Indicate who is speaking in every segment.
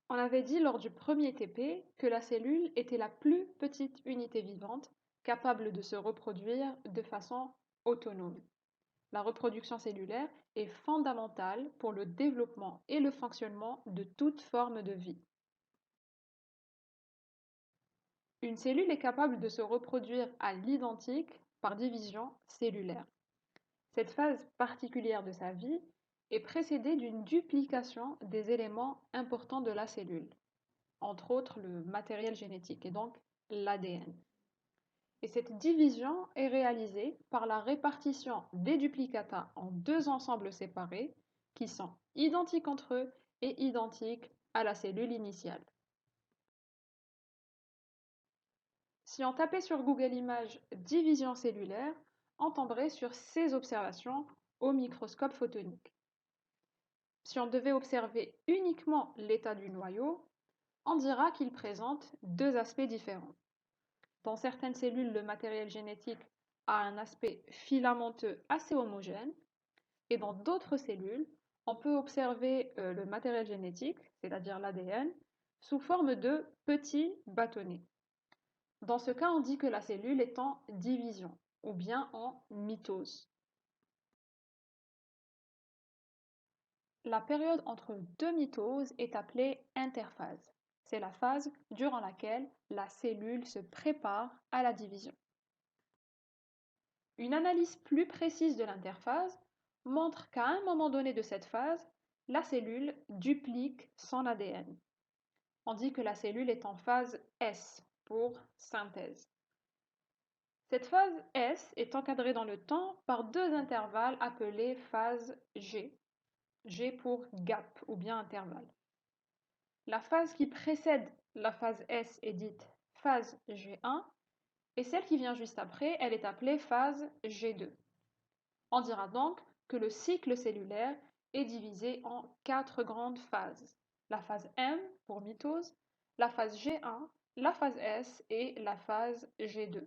Speaker 1: On avait dit lors du premier TP que la cellule était la plus petite unité vivante capable de se reproduire de façon autonome. La reproduction cellulaire est fondamentale pour le développement et le fonctionnement de toute forme de vie. Une cellule est capable de se reproduire à l'identique par division cellulaire. Cette phase particulière de sa vie est précédée d'une duplication des éléments importants de la cellule, entre autres le matériel génétique et donc l'ADN. Et cette division est réalisée par la répartition des duplicata en deux ensembles séparés qui sont identiques entre eux et identiques à la cellule initiale. Si on tapait sur Google Images division cellulaire, on tomberait sur ces observations au microscope photonique. Si on devait observer uniquement l'état du noyau, on dira qu'il présente deux aspects différents. Dans certaines cellules, le matériel génétique a un aspect filamenteux assez homogène, et dans d'autres cellules, on peut observer le matériel génétique, c'est-à-dire l'ADN, sous forme de petits bâtonnets. Dans ce cas, on dit que la cellule est en division ou bien en mitose. La période entre deux mitoses est appelée interphase. C'est la phase durant laquelle la cellule se prépare à la division. Une analyse plus précise de l'interphase montre qu'à un moment donné de cette phase, la cellule duplique son ADN. On dit que la cellule est en phase S pour synthèse. Cette phase S est encadrée dans le temps par deux intervalles appelés phase G. G pour gap ou bien intervalle. La phase qui précède la phase S est dite phase G1 et celle qui vient juste après, elle est appelée phase G2. On dira donc que le cycle cellulaire est divisé en quatre grandes phases. La phase M pour mitose, la phase G1, la phase S et la phase G2.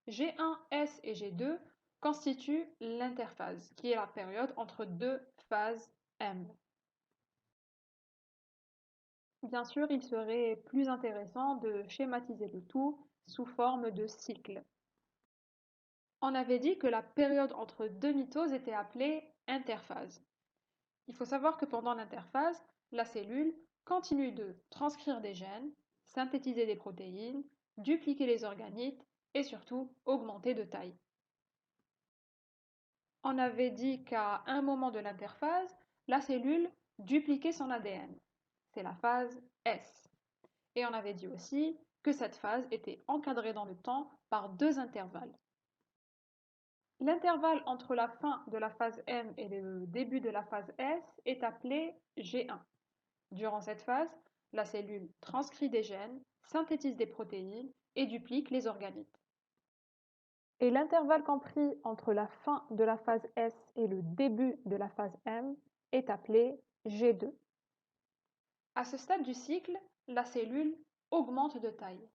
Speaker 1: G1, S et G2 constituent l'interphase, qui est la période entre deux phases M. Bien sûr, il serait plus intéressant de schématiser le tout sous forme de cycle. On avait dit que la période entre deux mitoses était appelée interphase. Il faut savoir que pendant l'interphase, la cellule continue de transcrire des gènes, synthétiser des protéines, dupliquer les organites et surtout augmenter de taille. On avait dit qu'à un moment de l'interphase, la cellule dupliquait son ADN. C'est la phase S. Et on avait dit aussi que cette phase était encadrée dans le temps par deux intervalles. L'intervalle entre la fin de la phase M et le début de la phase S est appelé G1. Durant cette phase, la cellule transcrit des gènes, synthétise des protéines et duplique les organites. Et l'intervalle compris entre la fin de la phase S et le début de la phase M est appelé G2. À ce stade du cycle, la cellule augmente de taille,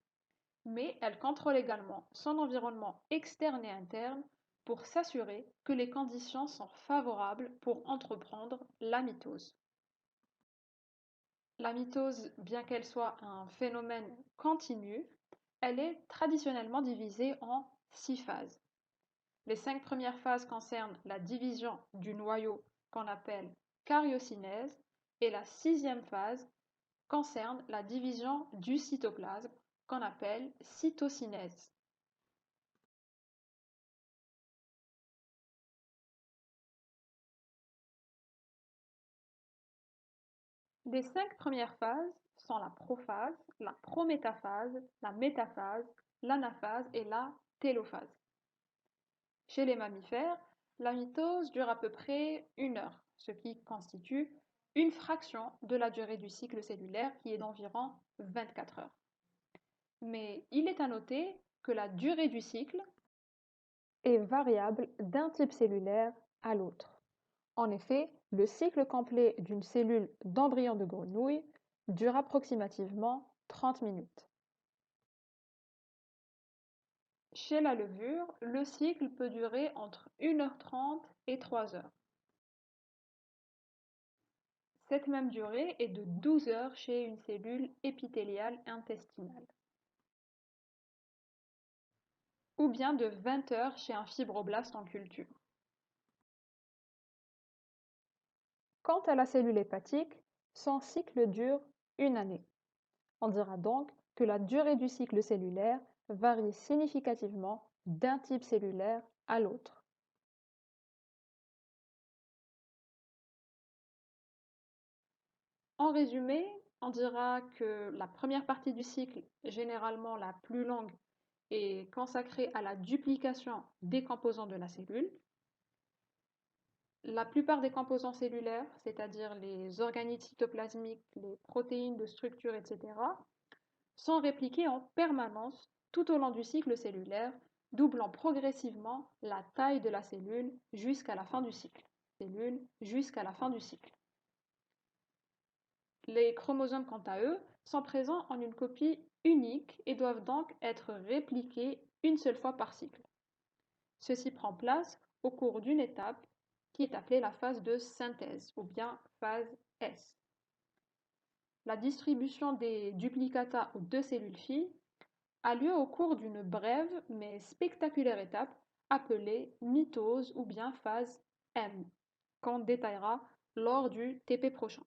Speaker 1: mais elle contrôle également son environnement externe et interne pour s'assurer que les conditions sont favorables pour entreprendre la mitose. La mitose, bien qu'elle soit un phénomène continu, elle est traditionnellement divisée en 6 phases. Les 5 premières phases concernent la division du noyau qu'on appelle cariocinèse et la 6e phase concerne la division du cytoplasme qu'on appelle cytocinèse. Les 5 premières phases sont la prophase, la prométaphase, la métaphase, l'anaphase et la télophase. Chez les mammifères, la mitose dure à peu près 1 heure, ce qui constitue une fraction de la durée du cycle cellulaire qui est d'environ 24 heures. Mais il est à noter que la durée du cycle est variable d'un type cellulaire à l'autre. En effet, le cycle complet d'une cellule d'embryon de grenouille dure approximativement 30 minutes. Chez la levure, le cycle peut durer entre 1h30 et 3 heures. Cette même durée est de 12 heures chez une cellule épithéliale intestinale, ou bien de 20 heures chez un fibroblaste en culture. Quant à la cellule hépatique, son cycle dure une année. On dira donc que la durée du cycle cellulaire varie significativement d'un type cellulaire à l'autre. En résumé, on dira que la première partie du cycle, généralement la plus longue, est consacrée à la duplication des composants de la cellule. La plupart des composants cellulaires, c'est-à-dire les organites cytoplasmiques, les protéines de structure, etc., sont répliqués en permanence tout au long du cycle cellulaire, doublant progressivement la taille de la cellule jusqu'à la fin du cycle. Les chromosomes, quant à eux, sont présents en une copie unique et doivent donc être répliqués une seule fois par cycle. Ceci prend place au cours d'une étape qui est appelée la phase de synthèse ou bien phase S. La distribution des duplicata aux deux cellules filles a lieu au cours d'une brève mais spectaculaire étape appelée mitose ou bien phase M, qu'on détaillera lors du TP prochain.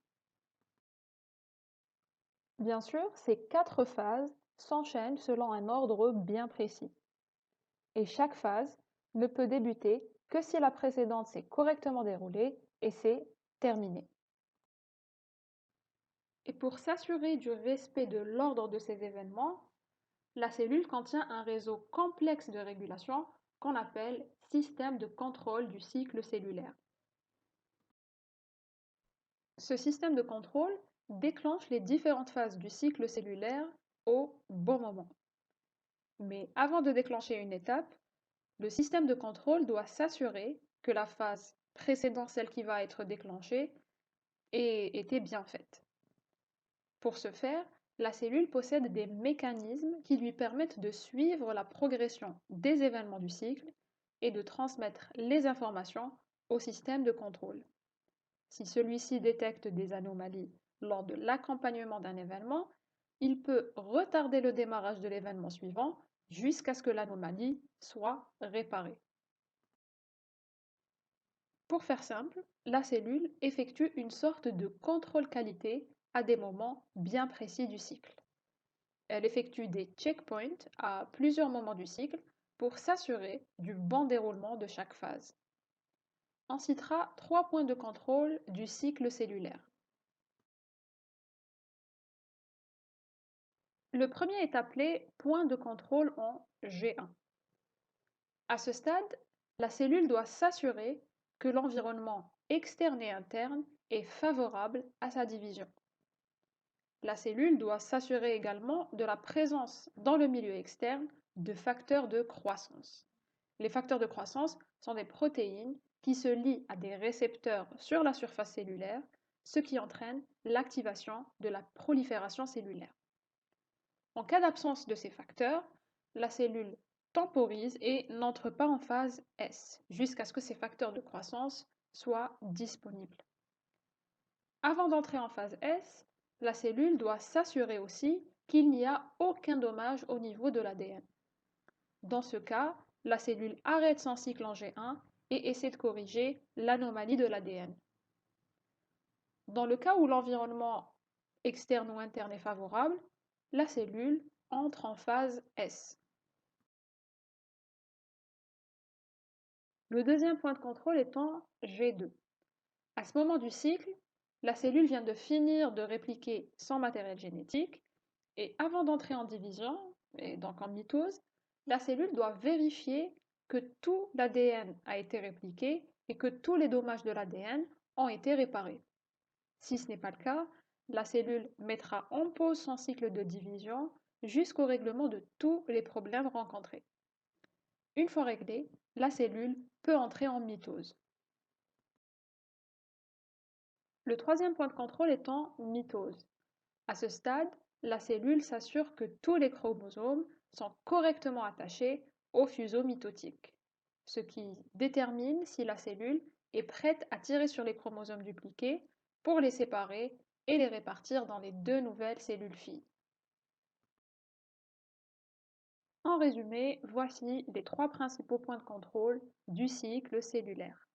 Speaker 1: Bien sûr, ces 4 phases s'enchaînent selon un ordre bien précis. Et chaque phase ne peut débuter que si la précédente s'est correctement déroulée et c'est terminé. Et pour s'assurer du respect de l'ordre de ces événements, la cellule contient un réseau complexe de régulation qu'on appelle système de contrôle du cycle cellulaire. Ce système de contrôle déclenche les différentes phases du cycle cellulaire au bon moment. Mais avant de déclencher une étape, le système de contrôle doit s'assurer que la phase précédant celle qui va être déclenchée ait été bien faite. Pour ce faire, la cellule possède des mécanismes qui lui permettent de suivre la progression des événements du cycle et de transmettre les informations au système de contrôle. Si celui-ci détecte des anomalies lors de l'accompagnement d'un événement, il peut retarder le démarrage de l'événement suivant jusqu'à ce que l'anomalie soit réparée. Pour faire simple, la cellule effectue une sorte de contrôle qualité à des moments bien précis du cycle. Elle effectue des checkpoints à plusieurs moments du cycle pour s'assurer du bon déroulement de chaque phase. On citera 3 points de contrôle du cycle cellulaire. Le premier est appelé point de contrôle en G1. À ce stade, la cellule doit s'assurer que l'environnement externe et interne est favorable à sa division. La cellule doit s'assurer également de la présence dans le milieu externe de facteurs de croissance. Les facteurs de croissance sont des protéines qui se lient à des récepteurs sur la surface cellulaire, ce qui entraîne l'activation de la prolifération cellulaire. En cas d'absence de ces facteurs, la cellule temporise et n'entre pas en phase S, jusqu'à ce que ces facteurs de croissance soient disponibles. Avant d'entrer en phase S, la cellule doit s'assurer aussi qu'il n'y a aucun dommage au niveau de l'ADN. Dans ce cas, la cellule arrête son cycle en G1 et essaie de corriger l'anomalie de l'ADN. Dans le cas où l'environnement externe ou interne est favorable, la cellule entre en phase S. Le deuxième point de contrôle est en G2. À ce moment du cycle, la cellule vient de finir de répliquer son matériel génétique et avant d'entrer en division, et donc en mitose, la cellule doit vérifier que tout l'ADN a été répliqué et que tous les dommages de l'ADN ont été réparés. Si ce n'est pas le cas, la cellule mettra en pause son cycle de division jusqu'au règlement de tous les problèmes rencontrés. Une fois réglé, la cellule peut entrer en mitose. Le troisième point de contrôle est en mitose. À ce stade, la cellule s'assure que tous les chromosomes sont correctement attachés au fuseau mitotique, ce qui détermine si la cellule est prête à tirer sur les chromosomes dupliqués pour les séparer et les répartir dans les deux nouvelles cellules filles. En résumé, voici les trois principaux points de contrôle du cycle cellulaire.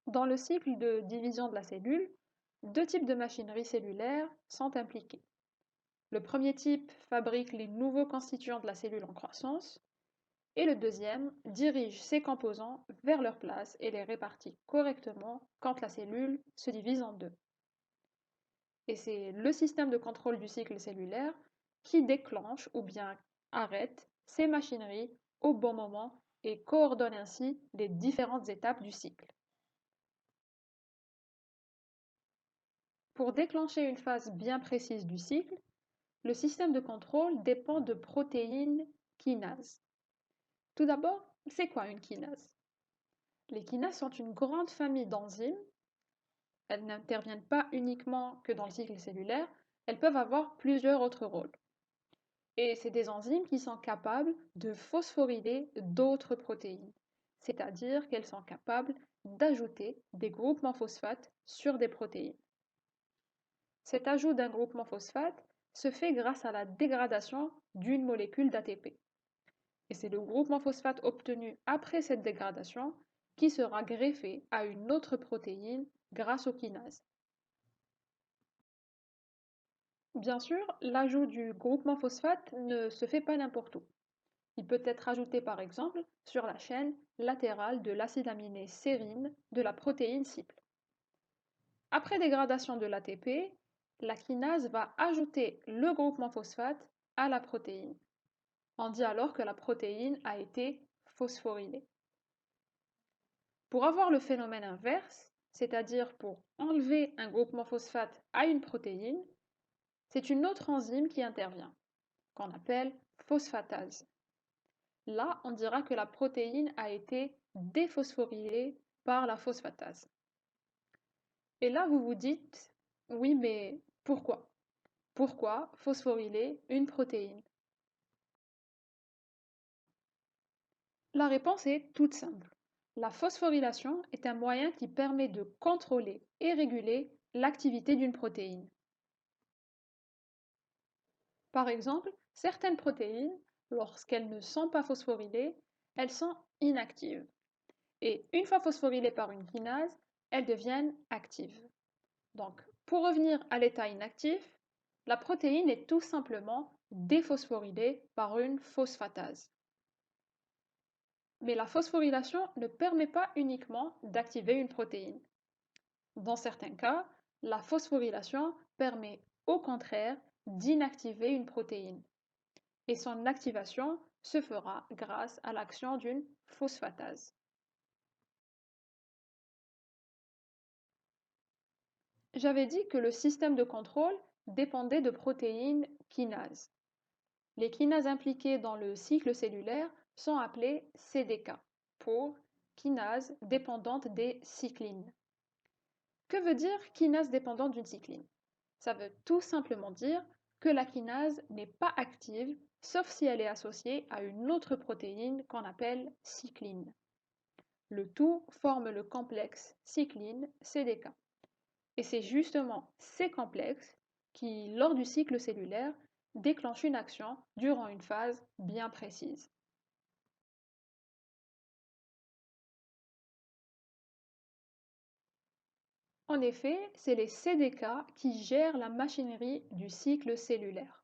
Speaker 1: Dans le cycle de division de la cellule, deux types de machinerie cellulaire sont impliqués. Le premier type fabrique les nouveaux constituants de la cellule en croissance, et le deuxième dirige ses composants vers leur place et les répartit correctement quand la cellule se divise en deux. Et c'est le système de contrôle du cycle cellulaire qui déclenche ou bien arrête ces machineries au bon moment et coordonne ainsi les différentes étapes du cycle. Pour déclencher une phase bien précise du cycle, le système de contrôle dépend de protéines kinases. Tout d'abord, c'est quoi une kinase? Les kinases sont une grande famille d'enzymes. Elles n'interviennent pas uniquement que dans le cycle cellulaire, elles peuvent avoir plusieurs autres rôles. Et c'est des enzymes qui sont capables de phosphoryler d'autres protéines, c'est-à-dire qu'elles sont capables d'ajouter des groupements phosphates sur des protéines. Cet ajout d'un groupement phosphate se fait grâce à la dégradation d'une molécule d'ATP. Et c'est le groupement phosphate obtenu après cette dégradation qui sera greffé à une autre protéine grâce aux kinases. Bien sûr, l'ajout du groupement phosphate ne se fait pas n'importe où. Il peut être ajouté par exemple sur la chaîne latérale de l'acide aminé sérine de la protéine cible. Après dégradation de l'ATP, la kinase va ajouter le groupement phosphate à la protéine. On dit alors que la protéine a été phosphorylée. Pour avoir le phénomène inverse, c'est-à-dire pour enlever un groupement phosphate à une protéine, c'est une autre enzyme qui intervient, qu'on appelle phosphatase. Là, on dira que la protéine a été déphosphorylée par la phosphatase. Et là, vous vous dites, oui, mais pourquoi? Pourquoi phosphoryler une protéine? La réponse est toute simple. La phosphorylation est un moyen qui permet de contrôler et réguler l'activité d'une protéine. Par exemple, certaines protéines, lorsqu'elles ne sont pas phosphorylées, elles sont inactives. Et une fois phosphorylées par une kinase, elles deviennent actives. Donc, pour revenir à l'état inactif, la protéine est tout simplement déphosphorylée par une phosphatase. Mais la phosphorylation ne permet pas uniquement d'activer une protéine. Dans certains cas, la phosphorylation permet au contraire d'inactiver une protéine. Et son activation se fera grâce à l'action d'une phosphatase. J'avais dit que le système de contrôle dépendait de protéines kinases. Les kinases impliquées dans le cycle cellulaire sont appelées CDK, pour kinase dépendante des cyclines. Que veut dire kinase dépendante d'une cycline? Ça veut tout simplement dire que la kinase n'est pas active sauf si elle est associée à une autre protéine qu'on appelle cycline. Le tout forme le complexe cycline-CDK. Et c'est justement ces complexes qui, lors du cycle cellulaire, déclenchent une action durant une phase bien précise. En effet, c'est les CDK qui gèrent la machinerie du cycle cellulaire.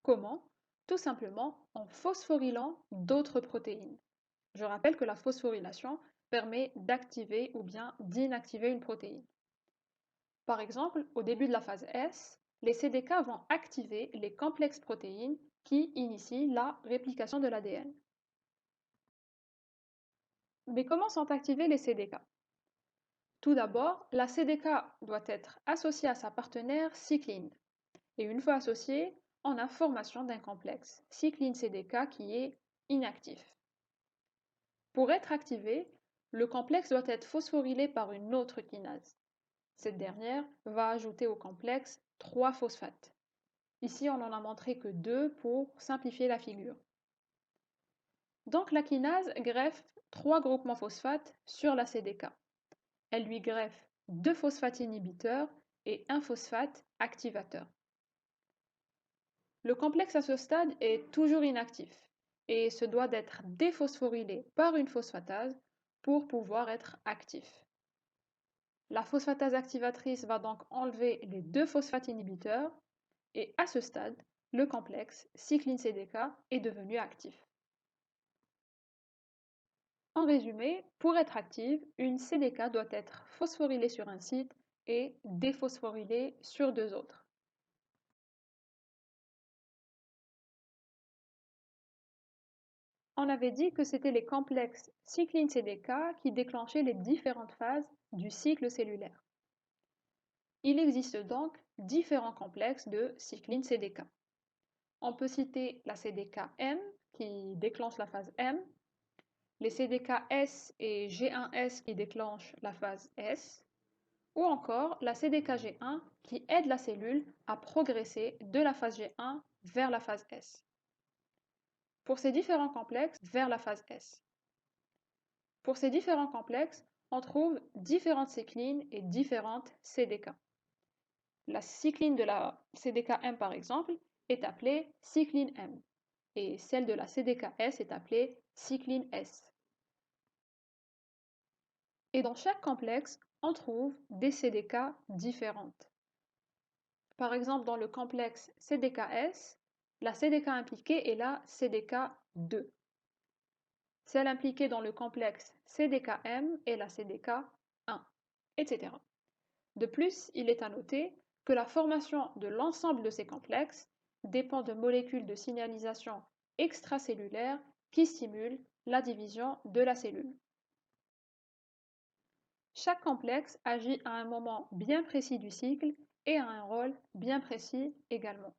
Speaker 1: Comment? Tout simplement en phosphorylant d'autres protéines. Je rappelle que la phosphorylation permet d'activer ou bien d'inactiver une protéine. Par exemple, au début de la phase S, les CDK vont activer les complexes protéines qui initient la réplication de l'ADN. Mais comment sont activés les CDK? Tout d'abord, la CDK doit être associée à sa partenaire cycline. Et une fois associée, on a formation d'un complexe, cycline CDK, qui est inactif. Pour être activé, le complexe doit être phosphorylé par une autre kinase. Cette dernière va ajouter au complexe 3 phosphates. Ici, on n'en a montré que 2 pour simplifier la figure. Donc la kinase greffe 3 groupements phosphates sur la CDK. Elle lui greffe 2 phosphates inhibiteurs et un phosphate activateur. Le complexe à ce stade est toujours inactif et se doit d'être déphosphorylé par une phosphatase pour pouvoir être actif. La phosphatase activatrice va donc enlever les 2 phosphates inhibiteurs et à ce stade, le complexe cycline-CDK est devenu actif. En résumé, pour être active, une CDK doit être phosphorylée sur un site et déphosphorylée sur 2 autres. On avait dit que c'était les complexes cycline-CDK qui déclenchaient les différentes phases du cycle cellulaire. Il existe donc différents complexes de cycline-CDK. On peut citer la CDK-M qui déclenche la phase M, les CDK-S et G1S qui déclenchent la phase S, ou encore la CDKG1 qui aide la cellule à progresser de la phase G1 vers la phase S. Pour ces différents complexes, vers la phase S. Pour ces différents complexes, on trouve différentes cyclines et différentes CDK. La cycline de la CDK-M par exemple est appelée cycline M et celle de la CDK-S est appelée cycline S. Et dans chaque complexe, on trouve des CDK différentes. Par exemple, dans le complexe CDK-S, la CDK impliquée est la CDK2. Celle impliquée dans le complexe CDK-M est la CDK1, etc. De plus, il est à noter que la formation de l'ensemble de ces complexes dépend de molécules de signalisation extracellulaires qui stimulent la division de la cellule. Chaque complexe agit à un moment bien précis du cycle et a un rôle bien précis également.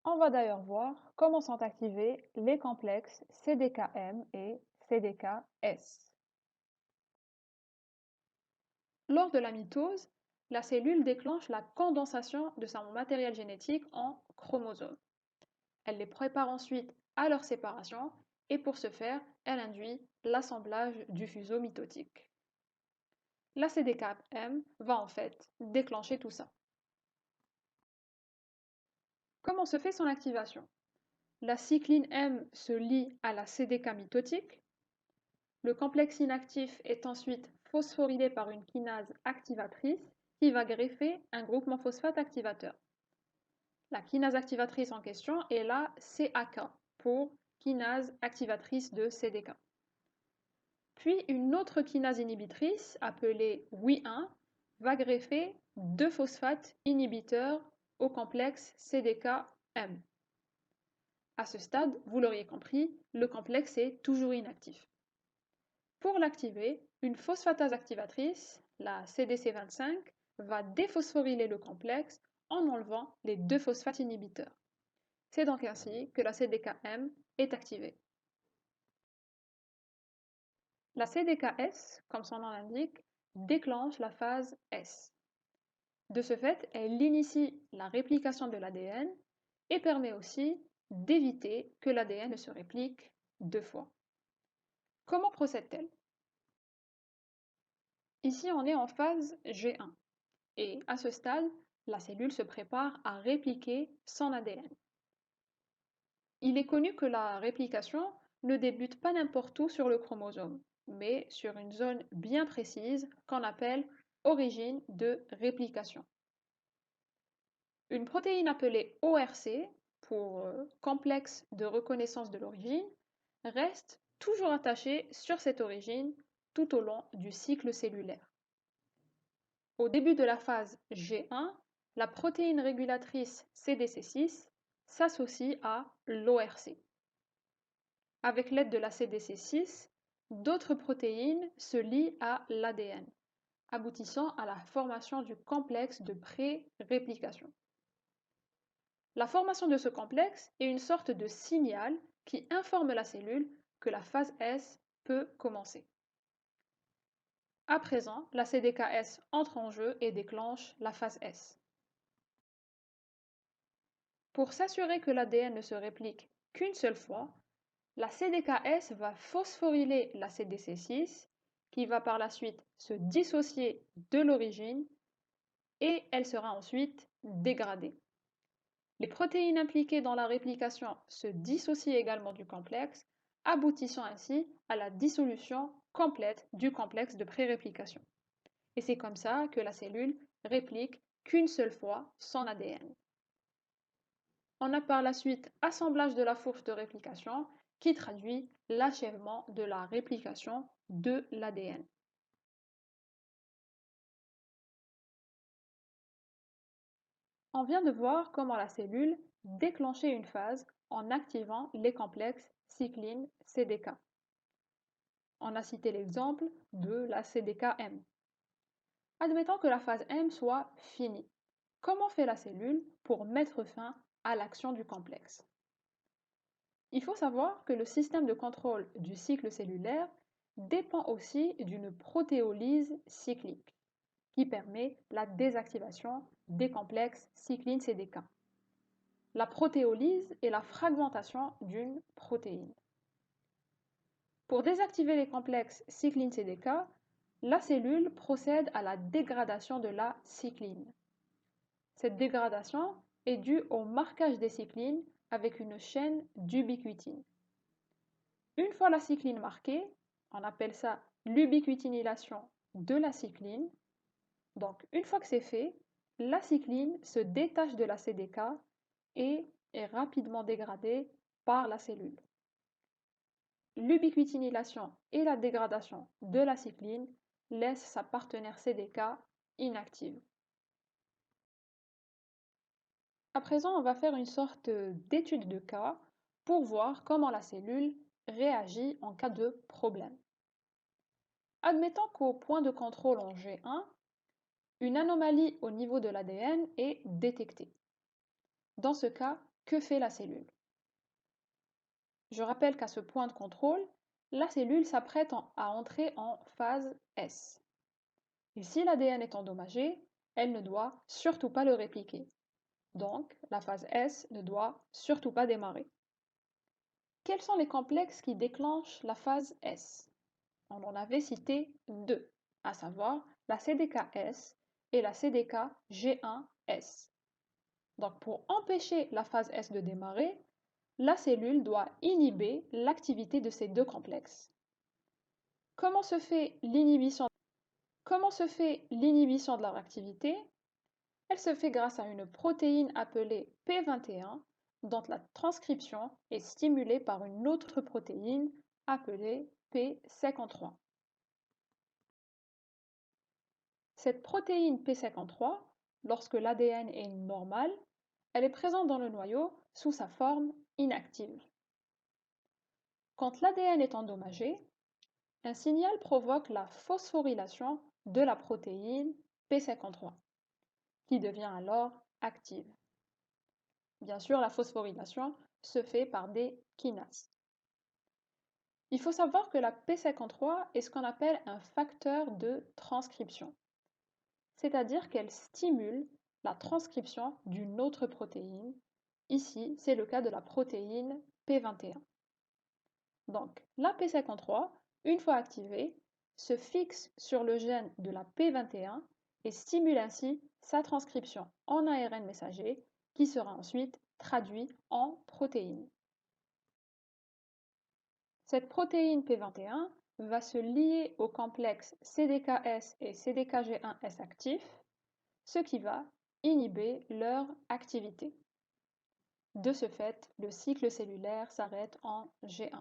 Speaker 1: On va d'ailleurs voir comment sont activés les complexes CDKM et CDKS. Lors de la mitose, la cellule déclenche la condensation de son matériel génétique en chromosomes. Elle les prépare ensuite à leur séparation et pour ce faire, elle induit l'assemblage du fuseau mitotique. La CDKM va en fait déclencher tout ça. Comment se fait son activation? La cycline M se lie à la CDK mitotique. Le complexe inactif est ensuite phosphorylé par une kinase activatrice qui va greffer un groupement phosphate activateur. La kinase activatrice en question est la CAK pour kinase activatrice de CDK. Puis une autre kinase inhibitrice appelée Wi1 va greffer 2 phosphates inhibiteurs au complexe CDK-M. À ce stade, vous l'auriez compris, le complexe est toujours inactif. Pour l'activer, une phosphatase activatrice, la CDC25, va déphosphoryler le complexe en enlevant les 2 phosphates inhibiteurs. C'est donc ainsi que la CDKM est activée. La CDKS, comme son nom l'indique, déclenche la phase S. De ce fait, elle initie la réplication de l'ADN et permet aussi d'éviter que l'ADN ne se réplique 2 fois. Comment procède-t-elle? Ici, on est en phase G1 et à ce stade, la cellule se prépare à répliquer son ADN. Il est connu que la réplication ne débute pas n'importe où sur le chromosome, mais sur une zone bien précise qu'on appelle origine de réplication. Une protéine appelée ORC, pour complexe de reconnaissance de l'origine, reste toujours attachée sur cette origine tout au long du cycle cellulaire. Au début de la phase G1, la protéine régulatrice CDC6 s'associe à l'ORC. Avec l'aide de la CDC6, d'autres protéines se lient à l'ADN, aboutissant à la formation du complexe de pré-réplication. La formation de ce complexe est une sorte de signal qui informe la cellule que la phase S peut commencer. À présent, la CDKS entre en jeu et déclenche la phase S. Pour s'assurer que l'ADN ne se réplique qu'une seule fois, La CDKS va phosphoryler la CDC6 qui va par la suite se dissocier de l'origine et elle sera ensuite dégradée. Les protéines impliquées dans la réplication se dissocient également du complexe, aboutissant ainsi à la dissolution complète du complexe de pré-réplication. Et c'est comme ça que la cellule réplique qu'une seule fois son ADN. On a par la suite assemblage de la fourche de réplication qui traduit l'achèvement de la réplication de l'ADN. On vient de voir comment la cellule déclenchait une phase en activant les complexes cycline-CDK. On a cité l'exemple de la CDK-M. Admettons que la phase M soit finie. Comment fait la cellule pour mettre fin à l'action du complexe? Il faut savoir que le système de contrôle du cycle cellulaire dépend aussi d'une protéolyse cyclique qui permet la désactivation des complexes cycline-CDK. La protéolyse est la fragmentation d'une protéine. Pour désactiver les complexes cycline-CDK, la cellule procède à la dégradation de la cycline. Cette dégradation est due au marquage des cyclines avec une chaîne d'ubiquitine. Une fois la cycline marquée, on appelle ça l'ubiquitinylation de la cycline. Donc, une fois que c'est fait, la cycline se détache de la CDK et est rapidement dégradée par la cellule. L'ubiquitinylation et la dégradation de la cycline laissent sa partenaire CDK inactive. À présent, on va faire une sorte d'étude de cas pour voir comment la cellule réagit en cas de problème. Admettons qu'au point de contrôle en G1, une anomalie au niveau de l'ADN est détectée. Dans ce cas, que fait la cellule? Je rappelle qu'à ce point de contrôle, la cellule s'apprête à entrer en phase S. Et si l'ADN est endommagé, elle ne doit surtout pas le répliquer. Donc, la phase S ne doit surtout pas démarrer. Quels sont les complexes qui déclenchent la phase S? On en avait cité deux, à savoir la CDKS et la CDK-G1S. Donc, pour empêcher la phase S de démarrer, la cellule doit inhiber l'activité de ces deux complexes. Comment se fait l'inhibition de leur activité? Elle se fait grâce à une protéine appelée P21 dont la transcription est stimulée par une autre protéine appelée P53. Cette protéine P53, lorsque l'ADN est normal, elle est présente dans le noyau sous sa forme inactive. Quand l'ADN est endommagé, un signal provoque la phosphorylation de la protéine P53, qui devient alors active. Bien sûr, la phosphorylation se fait par des kinases. Il faut savoir que la P53 est ce qu'on appelle un facteur de transcription, c'est-à-dire qu'elle stimule la transcription d'une autre protéine. Ici, c'est le cas de la protéine P21. Donc, la P53, une fois activée, se fixe sur le gène de la P21 et stimule ainsi sa transcription en ARN messager qui sera ensuite traduit en protéine. Cette protéine P21 va se lier au complexe CDKS et CDKG1S actifs, ce qui va inhiber leur activité. De ce fait, le cycle cellulaire s'arrête en G1.